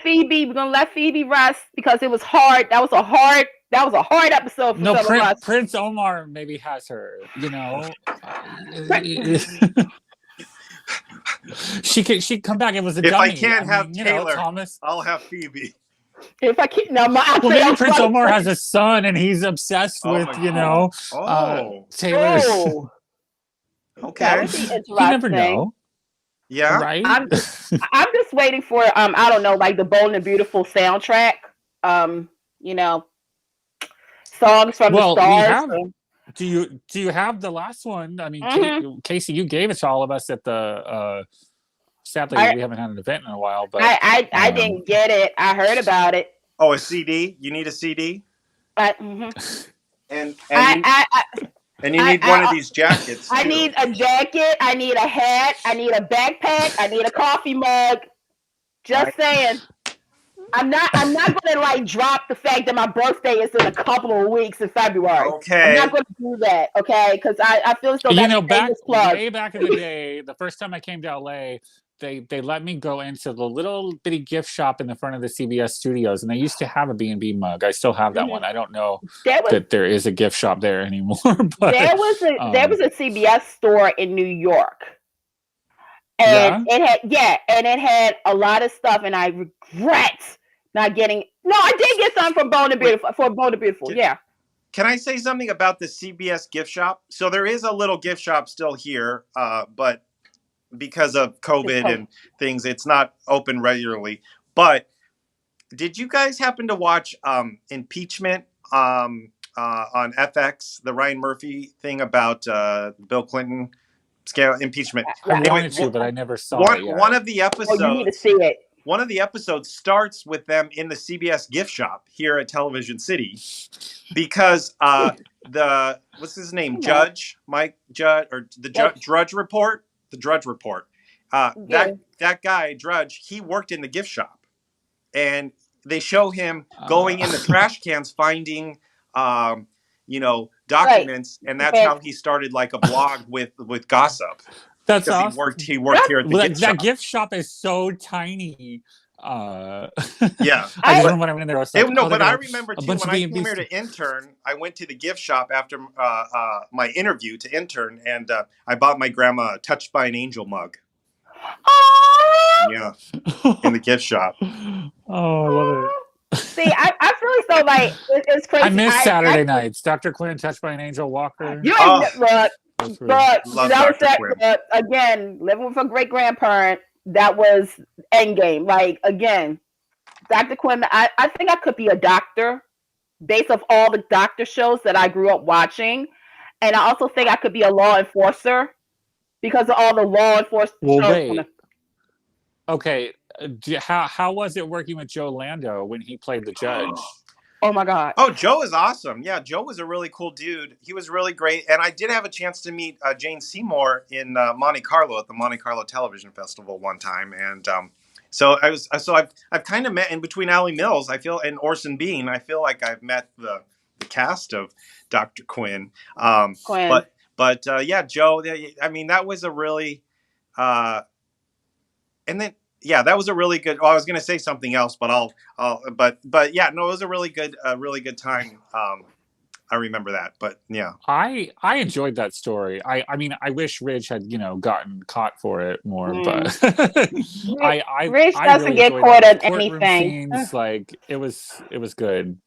Phoebe. We're gonna let Phoebe rest because it was hard. That was a hard episode for some of us. Prince Omar maybe has her. She come back. It was a dummy. If I can't have Taylor, Thomas, I'll have Phoebe. If I can't, no, well, maybe Prince Omar has a son and he's obsessed with, Taylor. Okay. That would be interesting. You never know. Yeah. Right? I'm just waiting for, I don't know, like the Bold and Beautiful soundtrack. Songs from the stars. Do you have the last one? I mean, Casey, you gave it to all of us at the sadly we haven't had an event in a while, but I didn't get it. I heard about it. Oh, a CD? You need a CD? And you need one of these jackets. I need a jacket. I need a hat. I need a backpack. I need a coffee mug. Just saying. I'm not going to like drop the fact that my birthday is in a couple of weeks in February. Okay. I'm not going to do that. Okay, because I feel as though way back in the day, the first time I came to LA, they let me go into the little bitty gift shop in the front of the CBS studios, and they used to have a B&B mug. I still have that one. I don't know that there is a gift shop there anymore. But there was a CBS store in New York. And it had a lot of stuff, and I regret not getting. No, I did get some from Bold and Beautiful. Can I say something about the CBS gift shop? So there is a little gift shop still here, but because of COVID and things, it's not open regularly. But did you guys happen to watch Impeachment on FX, the Ryan Murphy thing about Bill Clinton scale impeachment? I wanted to, but I never saw it yet. One of the episodes. You need to see it. One of the episodes starts with them in the CBS gift shop here at Television City, because what's his name, Drudge Report. That guy Drudge, he worked in the gift shop, and they show him going in the trash cans finding documents, and that's how he started like a blog with gossip. That's awesome. He worked here at the gift shop. That gift shop is so tiny. Yeah. I remember when I went in there. I was like, but I remember too, when I came here to intern, I went to the gift shop after my interview to intern, and I bought my grandma a Touched by an Angel mug. Yeah. In the gift shop. Oh, I love it. See, I feel so like it's crazy. I miss Saturday nights. Dr. Quinn, Touched by an Angel, Walker. But again, living with a great grandparent, that was endgame. Like, again, Dr. Quinn, I think I could be a doctor based off all the doctor shows that I grew up watching. And I also think I could be a law enforcer because of all the law enforcement shows. Wait. Okay. How was it working with Joe Lando when he played the judge? Oh my God. Oh, Joe is awesome. Yeah, Joe was a really cool dude. He was really great. And I did have a chance to meet Jane Seymour in Monte Carlo at the Monte Carlo Television Festival one time. And I've kind of met in between Allie Mills, I feel, and Orson Bean. I feel like I've met the cast of Dr. Quinn. But Joe, I mean, that was a really, that was a really good. Well, I was going to say something else, but it was a really good time. I remember that, but yeah, I enjoyed that story. I mean, I wish Ridge had gotten caught for it more, but Ridge doesn't really get caught at anything. Scenes, like it was good.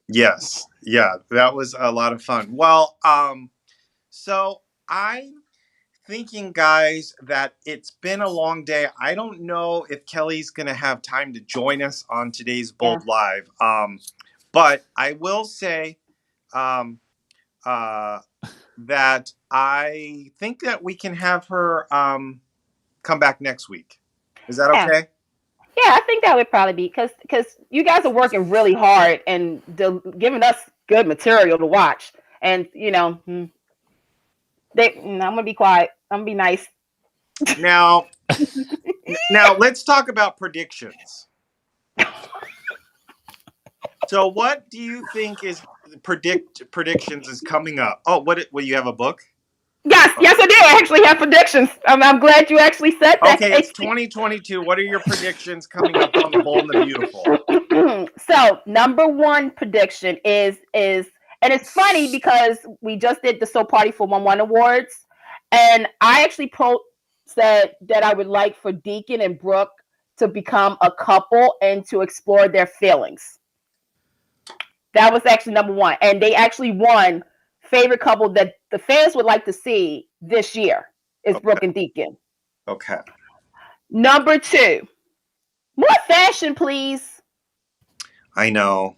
Yes, yeah, that was a lot of fun. Well, so I'm thinking, guys, that it's been a long day. I don't know if Kelly's going to have time to join us on today's Bold Live. But I will say that I think that we can have her come back next week. Is that okay? Yeah, I think that would probably be because you guys are working really hard and giving us good material to watch. And, I'm going to be quiet. I'm going to be nice. Now, let's talk about predictions. So what do you think is predictions is coming up? Oh, will you have a book? Yes, I do. I actually have predictions. I'm glad you actually said that. Okay, it's 2022. What are your predictions coming up on the Bold and the Beautiful? So, number one prediction is, and it's funny because we just did the So Party for 1-1 Awards, and I actually said that I would like for Deacon and Brooke to become a couple and to explore their feelings. That was actually number one. And they actually won favorite couple that the fans would like to see this year is Brooke and Deacon. Okay. Number 2, more fashion, please. I know.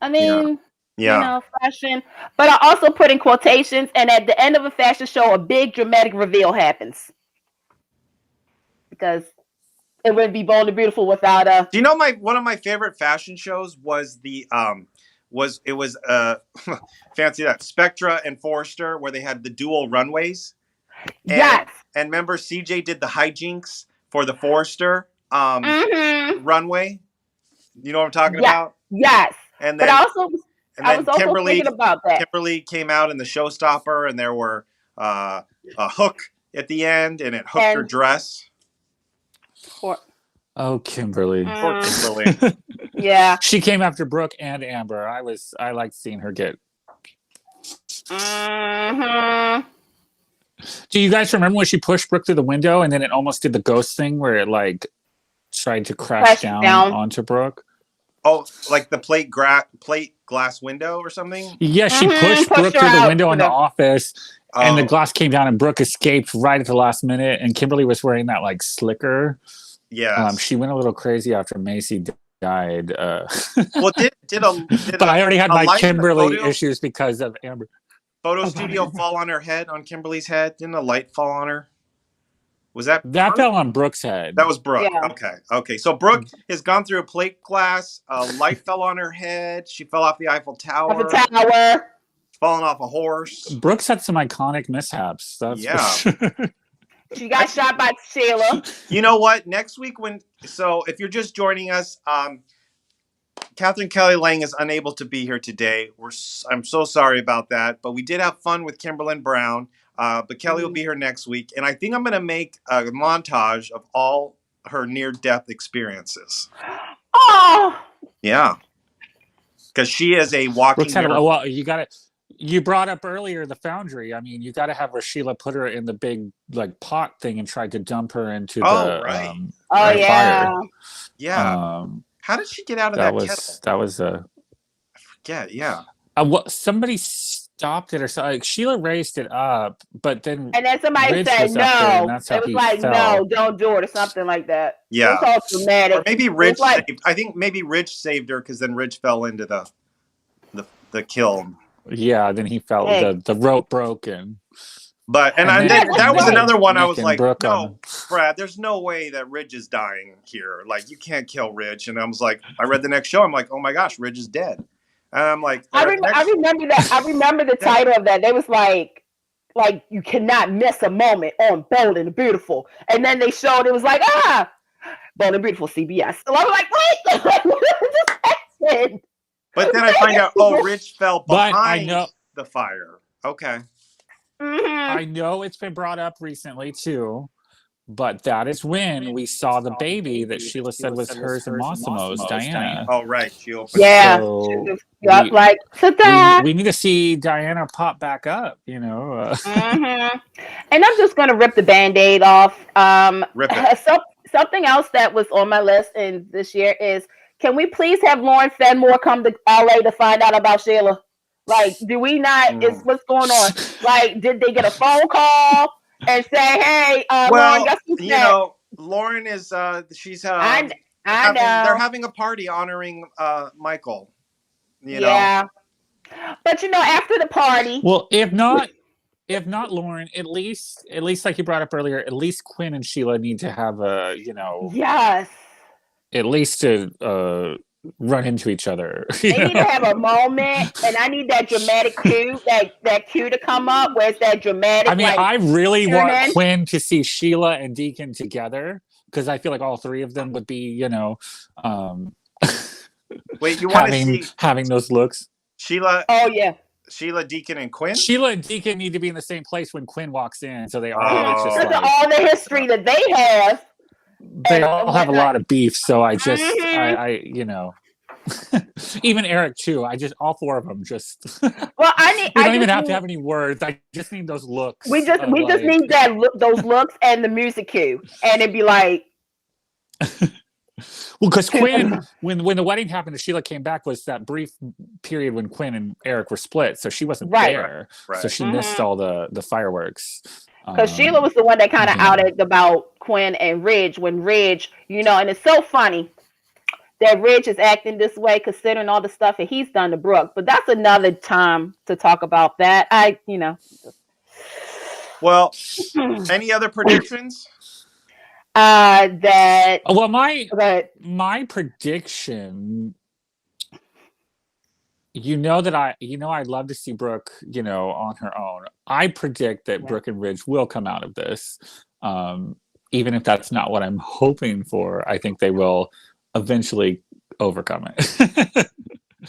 I mean, yeah. You know, fashion. But I also put in quotations, and at the end of a fashion show, a big dramatic reveal happens. Because it wouldn't be Bold and Beautiful without a... Do you know one of my favorite fashion shows was the fancy that, Spectra and Forrester, where they had the dual runways. And remember, CJ did the hijinks for the Forrester runway. You know what I'm talking about? Yes. And then, I was also thinking about that. Kimberly came out in the showstopper, and there were a hook at the end, and it hooked her dress. Oh, Kimberly. Poor Kimberly. Yeah. She came after Brooke and Amber. I liked seeing her get. Do you guys remember when she pushed Brooke through the window and then it almost did the ghost thing where it like tried to crash down onto Brooke? Oh, like the plate glass window or something? Yeah, she pushed Brooke through the window in the office, and the glass came down, and Brooke escaped right at the last minute. And Kimberly was wearing that like slicker. Yeah, she went a little crazy after Macy died. Well, but I already had my Kimberly issues because of Amber. Photo studio fall on her head, on Kimberly's head? Didn't a light fall on her? Was that fell on Brooke's head? That was Brooke. Yeah. Okay. So Brooke has gone through a plate glass. A light fell on her head. She fell off the Eiffel Tower. Falling off a horse. Brooke's had some iconic mishaps. She got shot by Sheila. You know what? Next week, if you're just joining us, Katherine Kelly Lang is unable to be here today. I'm so sorry about that, but we did have fun with Kimberlin Brown. But Kelly will be here next week, and I think I'm going to make a montage of all her near-death experiences. Oh, yeah, because she is a walking. Well, you brought up earlier the Foundry. I mean, you got to have where Sheila put her in the big like pot thing and tried to dump her into fire. Yeah. How did she get out of that kettle? That was I forget. Yeah. Somebody stopped it or something. Like, Sheila raised it up, but then somebody Ridge said no. It was like, no, don't do it or something like that. Yeah. It was all dramatic. Or maybe Ridge saved. I think maybe Ridge saved her because then Ridge fell into the kiln. Yeah, then he fell. The rope broke and. But that was another one. I was like, no, Brad, there's no way that Ridge is dying here. Like, you can't kill Ridge. And I was like, I read the next show. I'm like, oh my gosh, Ridge is dead. And I'm like, I remember that. I remember the title of that. They was like you cannot miss a moment on Bold and Beautiful. And then they showed it was like, Bold and Beautiful CBS. And I was like, wait, what just happened? But then I find out, Ridge fell behind the fire. Okay. I know it's been brought up recently too, but that is when we saw the baby that Sheila said was hers and Massimo's, Diana. Oh, right. She opened. Yeah. So we need to see Diana pop back up, you know. And I'm just going to rip the Band-Aid off. Rip it. Something else that was on my list in this year is, can we please have Lauren Fenmore come to LA to find out about Sheila? Like, do we not? What's going on? Like, did they get a phone call and say, "Hey, Lauren, guess who's next?" Lauren is she's I know they're having a party honoring Michael. You know? But after the party, well, if not Lauren, at least like you brought up earlier, at least Quinn and Sheila need to have a yes, at least to run into each other. They need to have a moment, and I need that dramatic cue, that cue to come up where it's that dramatic. I mean, I really want Quinn to see Sheila and Deacon together because I feel like all three of them would be, wait, you want to see having those looks? Sheila. Oh yeah. Sheila, Deacon, and Quinn. Sheila and Deacon need to be in the same place when Quinn walks in, so they all all the history that they have. They all have a lot of beef, so I just, I even Eric too. All four of them just. Well, we don't even have to have any words. I just need those looks. We just need those looks and the music cue, and it'd be like, Well, because Quinn, when the wedding happened and Sheila came back, was that brief period when Quinn and Eric were split, so she wasn't there, so she missed all the fireworks. Because Sheila was the one that kind of outed about Quinn and Ridge when Ridge, and it's so funny that Ridge is acting this way considering all the stuff that he's done to Brooke. But that's another time to talk about that. Well, any other predictions? My prediction, I'd love to see Brooke, on her own. I predict that Brooke and Ridge will come out of this. Even if that's not what I'm hoping for, I think they will eventually overcome it.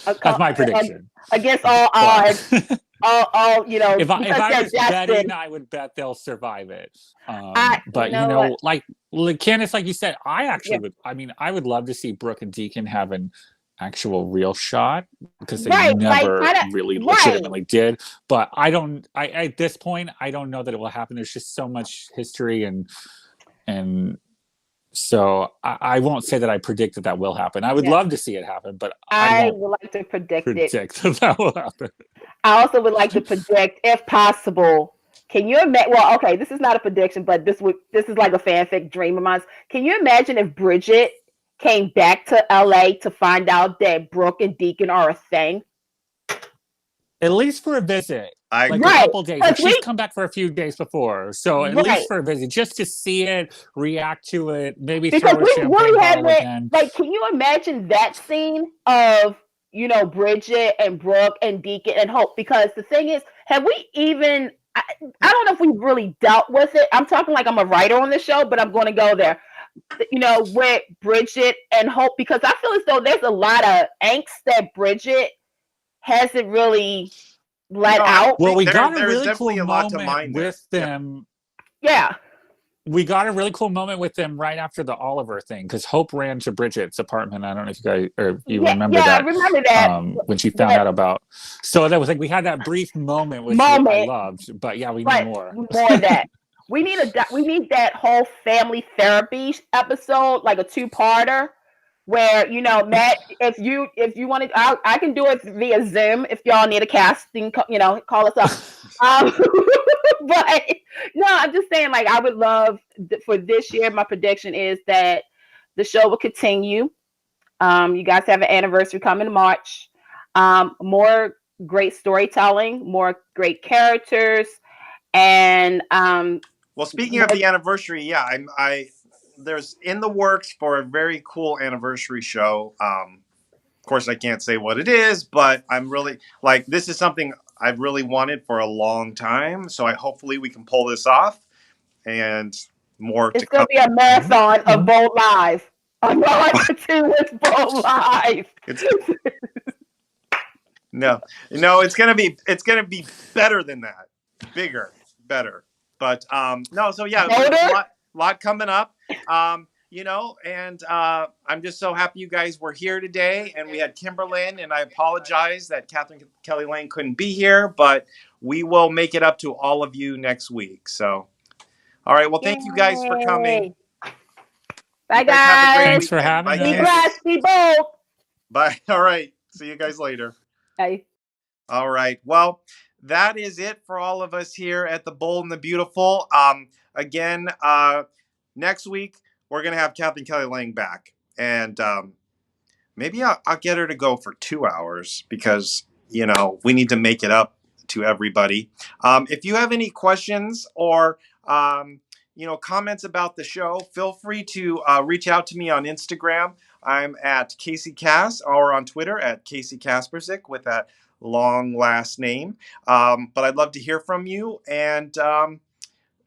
That's my prediction. Against all odds. If I was betting, I would bet they'll survive it. But like Candice, like you said, I would love to see Brooke and Deacon have an actual real shot, because they never really legitimately did. But at this point, I don't know that it will happen. There's just so much history, and so I won't say that I predict that will happen. I would love to see it happen, but I would like to predict that will happen. I also would like to predict, if possible, can you imagine? Well, okay, this is not a prediction, but this is like a fanfic dream of mine. Can you imagine if Bridget came back to LA to find out that Brooke and Deacon are a thing? At least for a visit. A couple days. She's come back for a few days before. So at least for a visit, just to see it, react to it, maybe because throw a champagne bottle again. Can you imagine that scene of, Bridget and Brooke and Deacon and Hope? Because the thing is, have we even, I don't know if we've really dealt with it. I'm talking like I'm a writer on the show, but I'm going to go there. With Bridget and Hope, because I feel as though there's a lot of angst that Bridget hasn't really let out. Well, we got a really cool moment with them. Yeah. We got a really cool moment with them right after the Oliver thing, because Hope ran to Bridget's apartment. I don't know if you guys remember that. Yeah, I remember that. When she found out about. So that was we had that brief moment with I loved, but we need more. More of that. We need that whole family therapy episode, like a 2-parter, where Matt, if you want to, I can do it via Zoom if y'all need a casting. Call us up. But no, I'm just saying, I would love for this year. My prediction is that the show will continue. You guys have an anniversary coming in March. More great storytelling, more great characters, and well, speaking of the anniversary, there's in the works for a very cool anniversary show. Of course, I can't say what it is, but I'm really this is something I've really wanted for a long time. So hopefully we can pull this off, and more. It's going to be a marathon of Bold Live. I'm going to do with Bold Live. No, it's going to be better than that, bigger, better. But no, so a lot coming up. And I'm just so happy you guys were here today, and we had Kimberlin, and I apologize that Katherine Kelly Lang couldn't be here, but we will make it up to all of you next week. So, all right. Well, thank you guys for coming. Bye, guys. Thanks for having us. Be blessed, be bold. Bye. All right. See you guys later. Bye. All right. Well, that is it for all of us here at The Bold and the Beautiful. Again, next week, we're going to have Katherine Kelly Lang back. And maybe I'll get her to go for 2 hours, because, we need to make it up to everybody. If you have any questions or, comments about the show, feel free to reach out to me on Instagram. I'm at Casey Cass, or on Twitter at Casey Kasprzyk with that long last name. But I'd love to hear from you, and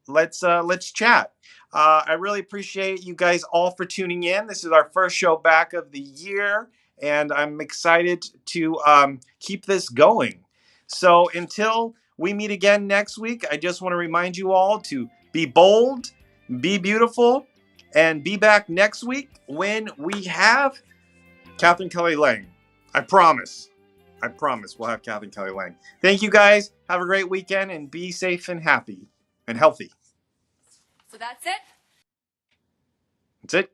let's chat. I really appreciate you guys all for tuning in. This is our first show back of the year, and I'm excited to keep this going. So until we meet again next week, I just want to remind you all to be bold, be beautiful, and be back next week when we have Katherine Kelly Lang. I promise we'll have Katherine Kelly Lang. Thank you guys. Have a great weekend, and be safe and happy and healthy. So that's it? That's it.